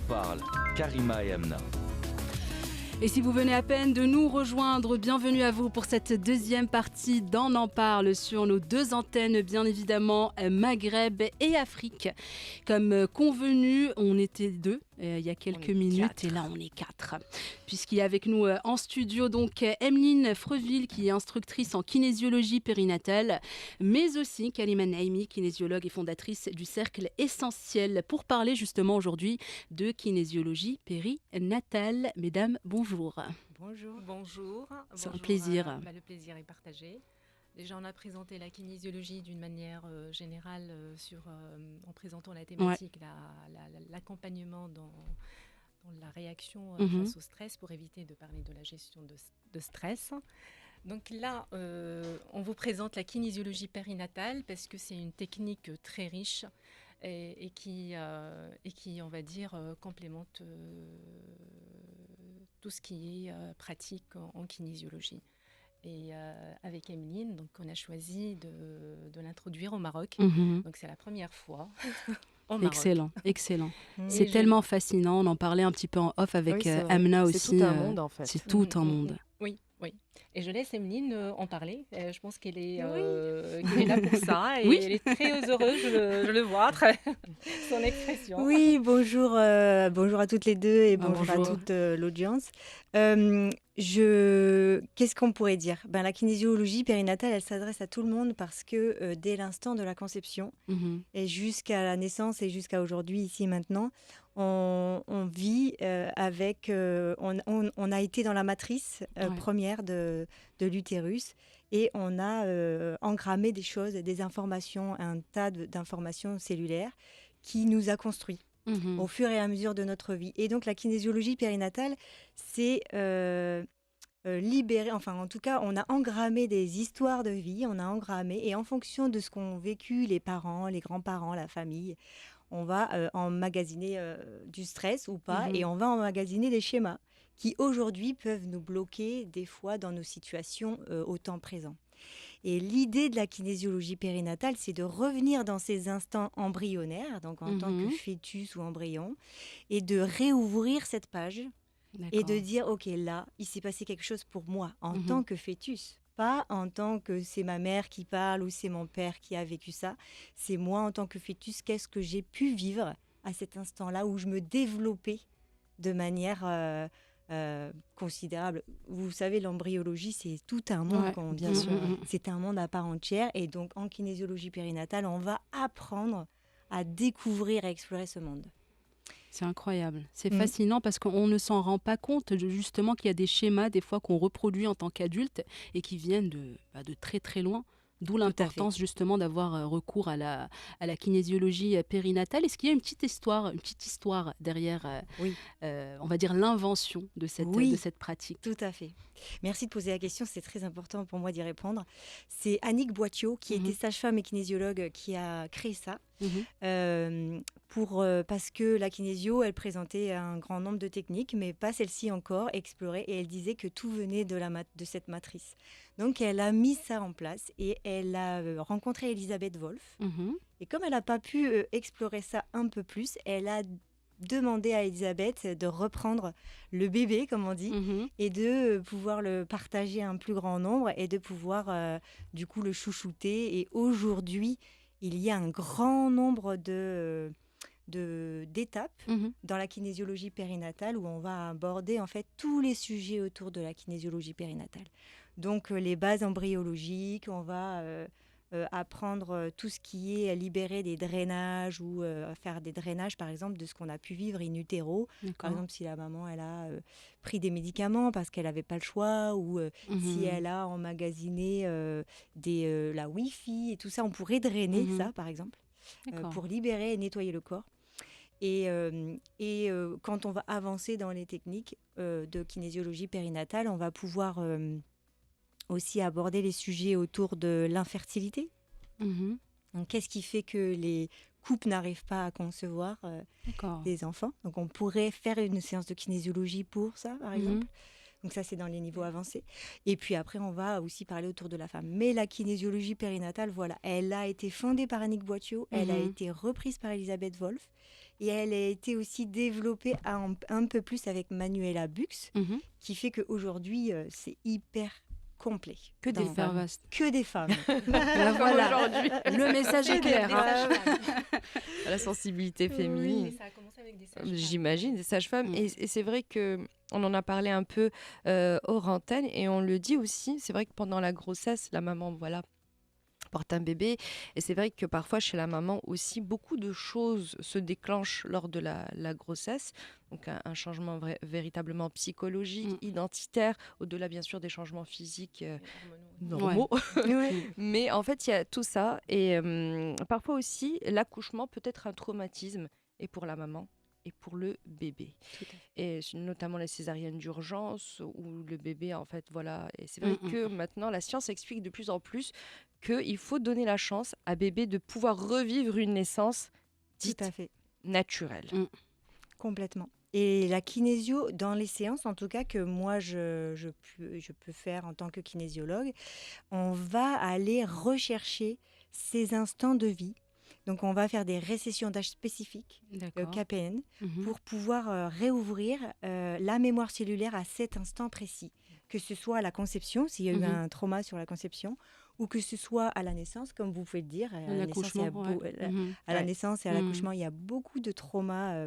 parle, Karima et Amna. Et si vous venez à peine de nous rejoindre, bienvenue à vous pour cette deuxième partie d'On en parle sur nos deux antennes, bien évidemment Maghreb et Afrique. Comme convenu, on était deux il y a quelques minutes 4. Et là on est 4. Puisqu'il y a avec nous en studio donc Emeline Freville qui est instructrice en kinésiologie périnatale, mais aussi Kalima Naimi, kinésiologue et fondatrice du Cercle Essentiel, pour parler justement aujourd'hui de kinésiologie périnatale. Mesdames, bonjour. Bonjour. Bonjour. C'est un plaisir. Le plaisir est partagé. Déjà, on a présenté la kinésiologie d'une manière générale en présentant la thématique, l'accompagnement dans la réaction face au stress, pour éviter de parler de la gestion de stress. Donc là, on vous présente la kinésiologie périnatale parce que c'est une technique très riche et qui, on va dire, complémente tout ce qui est pratique en kinésiologie. Et avec Emeline, donc on a choisi de l'introduire au Maroc. Donc c'est la première fois au Maroc. Excellent. C'est tellement fascinant. On en parlait un petit peu en off avec Amna aussi. C'est tout un monde en fait. C'est tout un monde. Oui. Et je laisse Emeline en parler. Je pense qu'elle est là pour ça. Et elle est très heureuse, je le vois, son expression. Oui, bonjour à toutes les deux et bonjour à toute l'audience. Qu'est-ce qu'on pourrait dire ? La kinésiologie périnatale, elle s'adresse à tout le monde parce que dès l'instant de la conception et jusqu'à la naissance et jusqu'à aujourd'hui, ici et maintenant, on vit avec... on a été dans la matrice première de l'utérus et on a engrammé des choses, des informations, un tas d'informations cellulaires qui nous a construits. Au fur et à mesure de notre vie. Et donc la kinésiologie périnatale, c'est libérer, enfin en tout cas, on a engrammé des histoires de vie, on a engrammé, et en fonction de ce qu'ont vécu les parents, les grands-parents, la famille, on va emmagasiner du stress ou pas, et on va emmagasiner des schémas qui aujourd'hui peuvent nous bloquer des fois dans nos situations au temps présent. Et l'idée de la kinésiologie périnatale, c'est de revenir dans ces instants embryonnaires, donc en tant que fœtus ou embryon, et de réouvrir cette page et de dire, ok, là, il s'est passé quelque chose pour moi en tant que fœtus. Pas en tant que c'est ma mère qui parle ou c'est mon père qui a vécu ça. C'est moi en tant que fœtus, qu'est-ce que j'ai pu vivre à cet instant-là où je me développais de manière... considérable. Vous savez, l'embryologie, c'est tout un monde, bien sûr. C'est un monde à part entière. Et donc, en kinésiologie périnatale, on va apprendre à découvrir et explorer ce monde. C'est incroyable. C'est fascinant parce qu'on ne s'en rend pas compte, justement, qu'il y a des schémas, des fois, qu'on reproduit en tant qu'adulte et qui viennent de très, très loin. D'où l'importance justement d'avoir recours à la kinésiologie périnatale. Est-ce qu'il y a une petite histoire derrière, on va dire, l'invention de cette pratique ? Tout à fait. Merci de poser la question, c'est très important pour moi d'y répondre. C'est Annick Boitiot, qui était sage-femme et kinésiologue, qui a créé ça. Parce que la kinésio, elle présentait un grand nombre de techniques, mais pas celle-ci encore explorée, et elle disait que tout venait de cette matrice. Donc elle a mis ça en place et elle a rencontré Elisabeth Wolf. Et comme elle n'a pas pu explorer ça un peu plus, elle a demandé à Elisabeth de reprendre le bébé, comme on dit, et de pouvoir le partager à un plus grand nombre et de pouvoir du coup le chouchouter. Et aujourd'hui, il y a un grand nombre d'étapes dans la kinésiologie périnatale où on va aborder en fait tous les sujets autour de la kinésiologie périnatale. Donc les bases embryologiques, on va apprendre tout ce qui est libérer des drainages ou faire des drainages par exemple de ce qu'on a pu vivre in utero. Par exemple si la maman elle a pris des médicaments parce qu'elle n'avait pas le choix ou si elle a emmagasiné la Wi-Fi et tout ça, on pourrait drainer ça par exemple pour libérer et nettoyer le corps. Et quand on va avancer dans les techniques de kinésiologie périnatale, on va pouvoir aussi aborder les sujets autour de l'infertilité. Donc, qu'est-ce qui fait que les couples n'arrivent pas à concevoir des enfants ? Donc, on pourrait faire une séance de kinésiologie pour ça, par exemple. Donc ça, c'est dans les niveaux avancés. Et puis après, on va aussi parler autour de la femme. Mais la kinésiologie périnatale, voilà, elle a été fondée par Annick Boitiot, elle a été reprise par Elisabeth Wolf. et elle a été aussi développée un peu plus avec Manuela Bux, qui fait qu'aujourd'hui, c'est hyper complet. Que des femmes. Que des femmes. Voilà, le message est clair. La sensibilité féminine. Oui, ça a commencé avec des sages-femmes. J'imagine, des sages-femmes. Et c'est vrai qu'on en a parlé un peu hors antenne et on le dit aussi. C'est vrai que pendant la grossesse, la maman, porte un bébé. Et c'est vrai que parfois, chez la maman aussi, beaucoup de choses se déclenchent lors de la grossesse. Donc, un changement véritablement psychologique, identitaire, au-delà, bien sûr, des changements physiques normaux. Mais en fait, il y a tout ça. Et parfois aussi, l'accouchement peut être un traumatisme, et pour la maman, et pour le bébé. Et notamment les césariennes d'urgence, où le bébé, en fait, voilà. Et c'est vrai que maintenant, la science explique de plus en plus qu'il faut donner la chance à bébé de pouvoir revivre une naissance dite naturelle. Complètement. Et la kinésio, dans les séances, en tout cas, que moi, je peux faire en tant que kinésiologue, on va aller rechercher ces instants de vie. Donc, on va faire des récessions d'âge spécifiques, KPN, pour pouvoir réouvrir la mémoire cellulaire à cet instant précis. Que ce soit à la conception, s'il y a eu un trauma sur la conception, ou que ce soit à la naissance, comme vous pouvez le dire. À la naissance et à l'accouchement, il y a beaucoup de traumas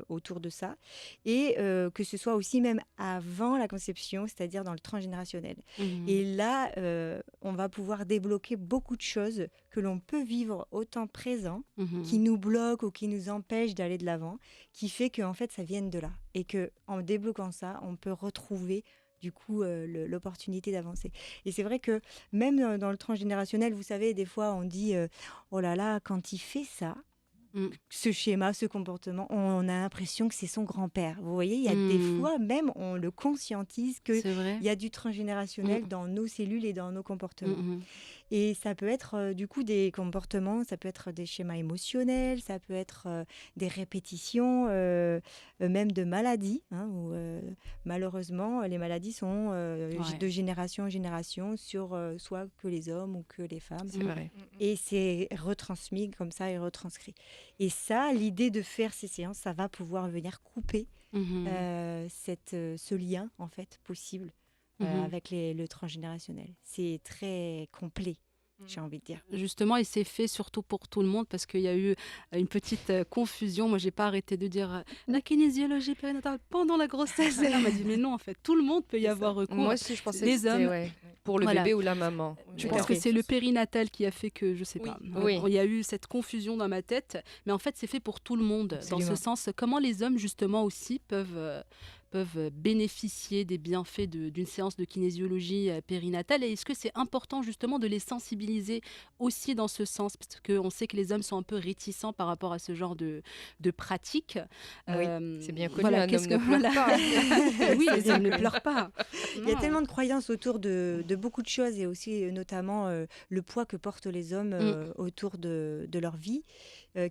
autour de ça. Et que ce soit aussi même avant la conception, c'est-à-dire dans le transgénérationnel. Et là, on va pouvoir débloquer beaucoup de choses que l'on peut vivre au temps présent, qui nous bloquent ou qui nous empêchent d'aller de l'avant, qui fait qu'en fait, ça vienne de là. Et qu'en débloquant ça, on peut retrouver du coup l'opportunité d'avancer. Et c'est vrai que même dans le transgénérationnel, vous savez, des fois on dit oh là là, quand il fait ça, ce schéma, ce comportement, on a l'impression que c'est son grand-père. Vous voyez, il y a des fois même on le conscientise qu'il y a du transgénérationnel dans nos cellules et dans nos comportements. Et ça peut être du coup des comportements, ça peut être des schémas émotionnels, ça peut être des répétitions, même de maladies, où malheureusement les maladies sont de génération en génération sur soit que les hommes ou que les femmes. C'est vrai. Et c'est retransmis comme ça et retranscrit. Et ça, l'idée de faire ces séances, ça va pouvoir venir couper ce lien en fait possible. Avec le transgénérationnel. C'est très complet, j'ai envie de dire. Justement, et c'est fait surtout pour tout le monde parce qu'il y a eu une petite confusion. Moi, j'ai pas arrêté de dire la kinésiologie périnatale pendant la grossesse. Et là, on m'a dit, mais non, en fait, tout le monde peut y avoir recours. Moi aussi, je pensais les que c'était hommes, pour le bébé ou la maman. Je pense que c'est le périnatal qui a fait que, je sais pas, il y a eu cette confusion dans ma tête. Mais en fait, c'est fait pour tout le monde. Absolument. Dans ce sens, comment les hommes, justement, aussi peuvent bénéficier des bienfaits d'une séance de kinésiologie périnatale, et est-ce que c'est important justement de les sensibiliser aussi dans ce sens, parce qu'on sait que les hommes sont un peu réticents par rapport à ce genre de pratique. C'est bien connu, voilà, un homme ne pleure pas. Oui, les hommes ne pleurent pas. Il y a tellement de croyances autour de beaucoup de choses, et aussi notamment le poids que portent les hommes autour de leur vie,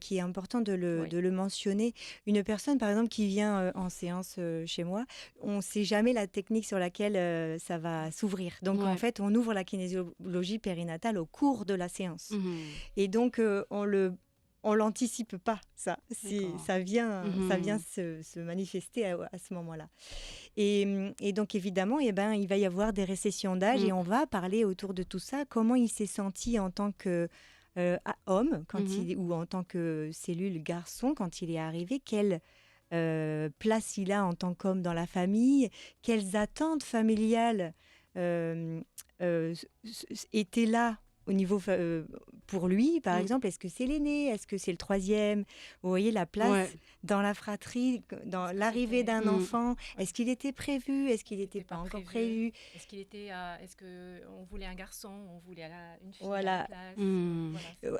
qui est important de le mentionner. Une personne, par exemple, qui vient en séance chez moi, on ne sait jamais la technique sur laquelle ça va s'ouvrir. Donc, en fait, on ouvre la kinésiologie périnatale au cours de la séance. Et donc, on l'anticipe pas, ça. Ça vient se manifester à ce moment-là. Et donc, évidemment, il va y avoir des récessions d'âge et on va parler autour de tout ça. Comment il s'est senti en tant que homme ou en tant que cellule garçon quand il est arrivé, quelle place il a en tant qu'homme dans la famille, quelles attentes familiales étaient là au niveau pour lui, par exemple. Est-ce que c'est l'aîné? Est-ce que c'est le troisième? Vous voyez la place dans la fratrie, dans l'arrivée d'un enfant. Est-ce qu'il était prévu? Est-ce qu'il n'était pas encore prévu? Est-ce qu'on voulait un garçon? On voulait une fille à la place?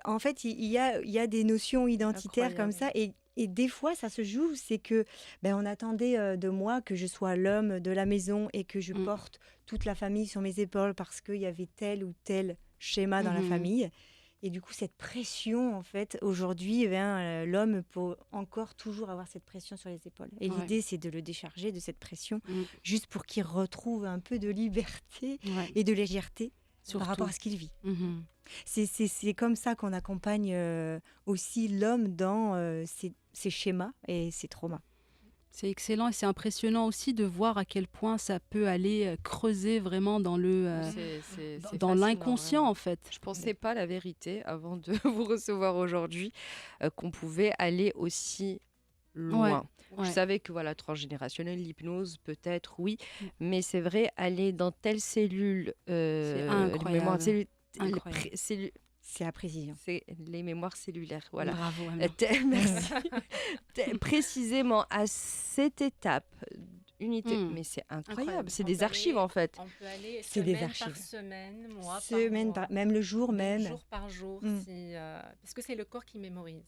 En fait, il y a des notions identitaires comme ça, et des fois, ça se joue, c'est que on attendait de moi que je sois l'homme de la maison et que je porte toute la famille sur mes épaules parce qu'il y avait tel ou tel schéma dans la famille. Et du coup, cette pression, en fait, aujourd'hui, l'homme peut encore toujours avoir cette pression sur les épaules. Et l'idée, c'est de le décharger de cette pression, juste pour qu'il retrouve un peu de liberté et de légèreté par rapport à ce qu'il vit. Mhm. C'est comme ça qu'on accompagne aussi l'homme dans ses schémas et ses traumas. C'est excellent et c'est impressionnant aussi de voir à quel point ça peut aller creuser vraiment dans le C'est dans fascinant, l'inconscient vraiment. en fait. Je pensais pas la vérité avant de vous recevoir aujourd'hui qu'on pouvait aller aussi loin. Ouais. Je savais que voilà, transgénérationnel, l'hypnose, peut-être, oui, Mm. mais c'est vrai, aller dans telle cellule, les incroyable. mémoires Incroyable. C'est à précision. c'est les mémoires cellulaires, voilà. Bravo. Amna. Merci. Précisément à cette étape, unité, Mm. mais c'est Incroyable. incroyable, c'est On des peut archives aller- en fait. On peut aller C'est des semaine archives. par semaine, mois Semaine par mois, même le jour même. jour par jour, Mm. parce que c'est le corps qui mémorise.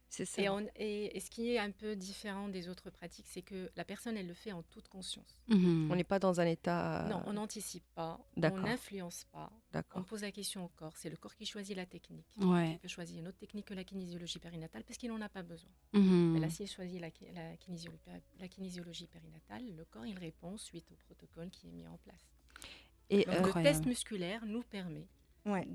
C'est ça. Et ce qui est un peu différent des autres pratiques, c'est que la personne, elle le fait en toute conscience. Mhm. On n'est pas dans un état. Non, on n'anticipe pas, on D'accord. n'influence pas, on D'accord. pose la question au corps. C'est le corps qui choisit la technique. Ouais. Il peut choisir une autre technique que la kinésiologie périnatale parce qu'il n'en a pas besoin. Mhm. Mais là, s'il choisit la kinésiologie périnatale, le corps, il répond suite au protocole qui est mis en place. Et Donc, le Incroyable. test musculaire nous permet Ouais.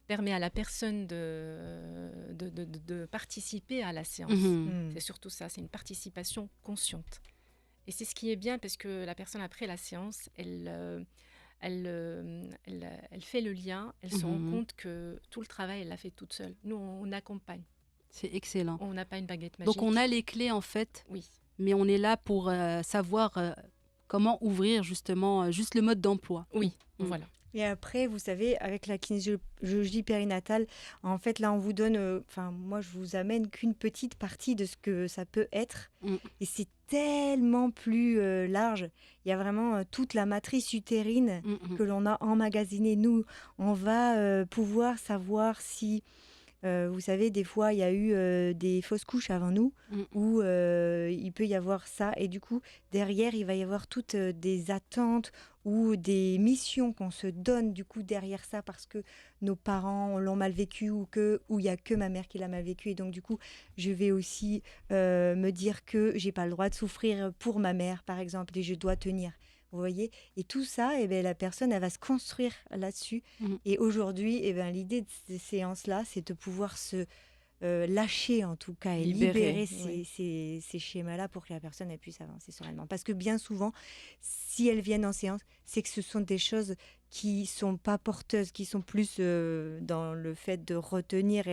permet à la personne de participer à la séance. Mhm. Mm. C'est surtout ça, c'est une participation consciente. Et c'est ce qui est bien parce que la personne, après la séance, elle fait le lien, elle se rend Mhm. compte que tout le travail, elle l'a fait toute seule. Nous, on accompagne. C'est excellent. On n'a pas une baguette magique. Donc on a les clés en fait, Oui, mais on est là pour savoir comment ouvrir justement juste le mode d'emploi. oui, Mm. voilà. Et après, vous savez, avec la kinésiologie périnatale, en fait, là, on vous donne, moi, je vous amène qu'une petite partie de ce que ça peut être. Mm. Et c'est tellement plus large. Il y a vraiment toute la matrice utérine Mhm. que l'on a emmagasinée. Nous, on va pouvoir savoir si, vous savez, des fois, il y a eu des fausses couches avant nous, Mm. où il peut y avoir ça. Et du coup, derrière, il va y avoir toutes des attentes ou des missions qu'on se donne du coup derrière ça parce que nos parents l'ont mal vécu ou il y a que ma mère qui l'a mal vécu et donc du coup je vais aussi me dire que j'ai pas le droit de souffrir pour ma mère par exemple et je dois tenir. Vous voyez, et tout ça, eh ben, la personne, elle va se construire là-dessus. Mhm. Et aujourd'hui, eh ben, l'idée de ces séances-là, c'est de pouvoir se lâcher en tout cas et libérer ces schémas-là pour que la personne elle puisse avancer sereinement. Parce que bien souvent, si elles viennent en séance, c'est que ce sont des choses qui sont pas porteuses, qui sont plus dans le fait de retenir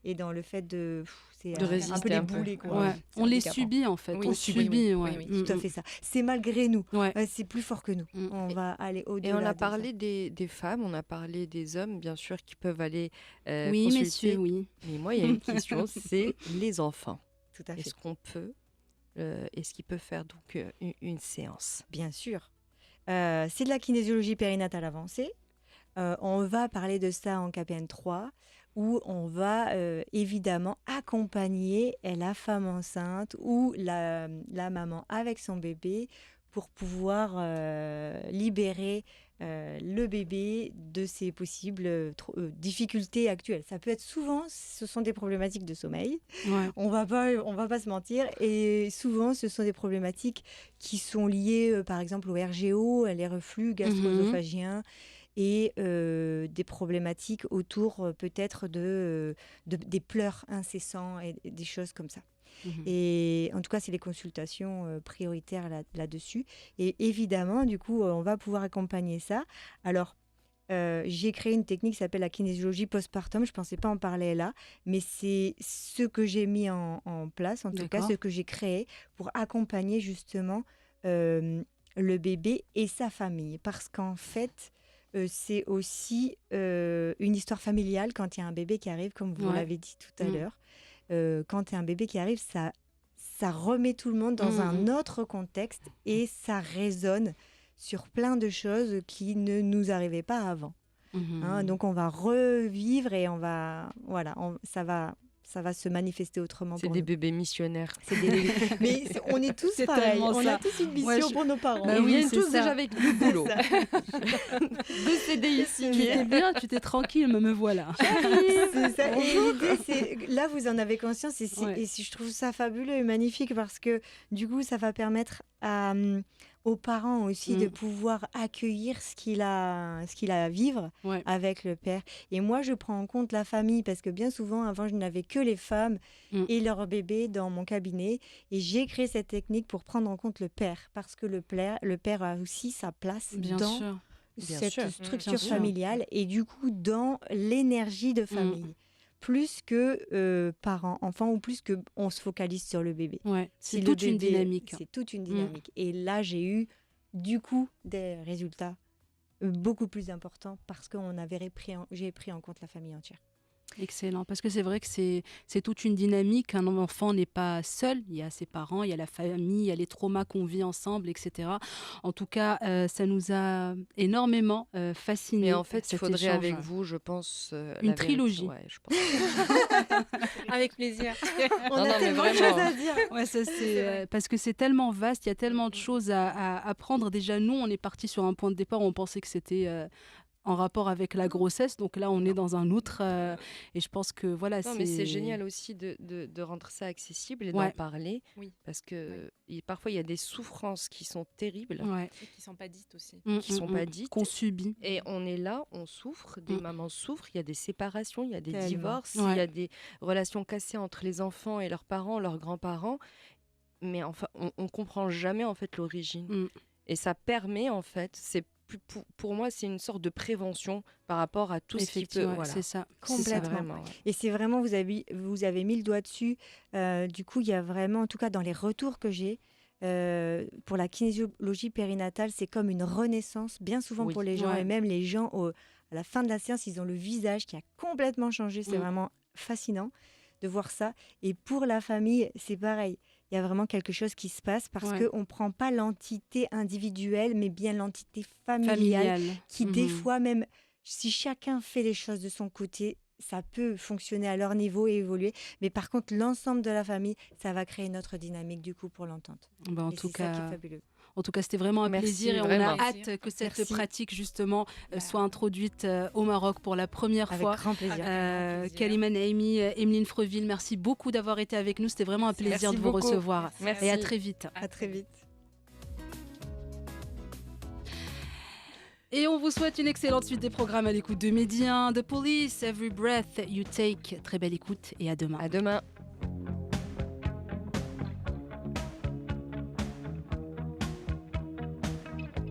et dans le fait de résister un peu les un peu. boulets quoi. Ouais. C'est On les handicapant. subit en fait. Oui, on oui, subit. oui, Ouais. oui, oui, Tout à fait ça. C'est malgré nous. Ouais. C'est plus fort que nous. Mm. On va aller au-delà. Et on a de parlé des femmes, on a parlé des hommes, bien sûr, qui peuvent aller Oui, consulter. messieurs, oui. Mais moi, il y a une question, c'est les enfants. ça. Tout à fait. Est-ce qu'on peut, est-ce qu'ils peuvent faire donc une séance? Bien sûr. C'est de la kinésiologie périnatale avancée. On va parler de ça en KPN 3, où on va évidemment accompagner la femme enceinte ou la maman avec son bébé pour pouvoir libérer le bébé de ses possibles difficultés actuelles. Ça peut être souvent, ce sont des problématiques de sommeil. Ouais. On va pas se mentir. Et souvent, ce sont des problématiques qui sont liées, par exemple, au RGO, les reflux gastro-œsophagiens, et des problématiques autour peut-être des pleurs incessants et des choses comme ça. Mhm. Et en tout cas, c'est les consultations prioritaires là-dessus. Et évidemment, du coup, on va pouvoir accompagner ça. Alors, j'ai créé une technique qui s'appelle la kinésiologie postpartum. Je ne pensais pas en parler là, mais c'est ce que j'ai mis en place, en tout cas, D'accord. ce que j'ai créé pour accompagner justement le bébé et sa famille. Parce qu'en fait, c'est aussi une histoire familiale quand il y a un bébé qui arrive, comme vous Ouais. l'avez dit tout à Mm. l'heure. Quand il y a un bébé qui arrive, ça remet tout le monde dans un autre contexte et ça résonne sur plein de choses qui ne nous arrivaient pas avant. Mhm. Hein. Donc on va revivre et ça va se manifester autrement C'est pour des nous. bébés missionnaires. Mais on est tous C'est pareils. tellement On ça. a tous une mission Ouais, pour nos parents. Bah Ils oui, viennent c'est tous ça. déjà avec du boulot. C'est ça. Deux CDI Tu étais bien, tu étais tranquille, me voilà. C'est ça. Et l'idée, c'est là, vous en avez conscience et Ouais. je trouve ça fabuleux et magnifique parce que du coup, ça va permettre à, aux parents aussi de pouvoir accueillir ce qu'il a à vivre Ouais. avec le père. Et moi, je prends en compte la famille parce que bien souvent, avant, je n'avais que les femmes Mm. et leurs bébés dans mon cabinet. Et j'ai créé cette technique pour prendre en compte le père parce que le père a aussi sa place Bien dans sûr. Bien cette sûr. structure Bien sûr. familiale et du coup dans l'énergie de famille. Plus que parents-enfants ou plus que on se focalise sur le bébé. Ouais. C'est Si le toute une bébé- dynamique. C'est toute une dynamique. Et là, j'ai eu du coup des résultats beaucoup plus importants parce que j'ai pris en compte la famille entière. Excellent, parce que c'est vrai que c'est toute une dynamique. Un enfant n'est pas seul, il y a ses parents, il y a la famille, il y a les traumas qu'on vit ensemble, etc. En tout cas, ça nous a énormément fascinés. Mais en fait, il cet faudrait échange. avec vous, je pense, Une la trilogie. vérité. Ouais, je pense. Avec plaisir. On Non, a non, mais tellement de vraiment. choses à dire. Ouais, ça C'est c'est vrai. parce que c'est tellement vaste, il y a tellement de choses à apprendre. Déjà, nous, on est parti sur un point de départ où on pensait que c'était en rapport avec la grossesse. Donc là, on est dans un autre. Et je pense que voilà, Non, mais c'est génial aussi de rendre ça accessible et Ouais. d'en parler. Oui. Parce que parfois, il y a des souffrances qui sont terribles, Ouais. Et qui ne sont pas dites aussi. qui sont pas dites. Qu'on subit. Et on est là, on souffre, des Mm. mamans souffrent, il y a des séparations, il y a des Tellement. divorces, Ouais. il y a des relations cassées entre les enfants et leurs parents, leurs grands-parents. Mais enfin, on comprend jamais en fait l'origine. Mm. Et ça permet en fait, pour moi, c'est une sorte de prévention par rapport à tout ce qui peut. Effectivement, Voilà. c'est ça. Complètement. Vraiment, ouais. Et c'est vraiment, vous avez mis le doigt dessus. Du coup, il y a vraiment, en tout cas dans les retours que j'ai, pour la kinésiologie périnatale, c'est comme une renaissance, bien souvent Oui. pour les gens. Ouais. Et même les gens, à la fin de la séance, ils ont le visage qui a complètement changé. C'est Mm. vraiment fascinant de voir ça. Et pour la famille, c'est pareil. Il y a vraiment quelque chose qui se passe parce Ouais. qu'on ne prend pas l'entité individuelle, mais bien l'entité familiale Familial. qui des Mhm. fois même, si chacun fait les choses de son côté, ça peut fonctionner à leur niveau et évoluer. Mais par contre, l'ensemble de la famille, ça va créer une autre dynamique du coup pour l'entente. Bah, Et c'est ça qui est fabuleux. En tout cas, c'était vraiment un Merci, plaisir et on vraiment. a hâte que cette Merci. pratique justement Bah, soit introduite au Maroc pour la première Avec fois. grand plaisir. Avec grand plaisir. Kalima Naimi, Emeline Freville, merci beaucoup d'avoir été avec nous. C'était vraiment un Merci. plaisir Merci de vous beaucoup. recevoir. Merci. Et à très vite. À très vite. Et on vous souhaite une excellente suite des programmes à l'écoute de Médien, The Police, Every Breath You Take. Très belle écoute et à demain. À demain.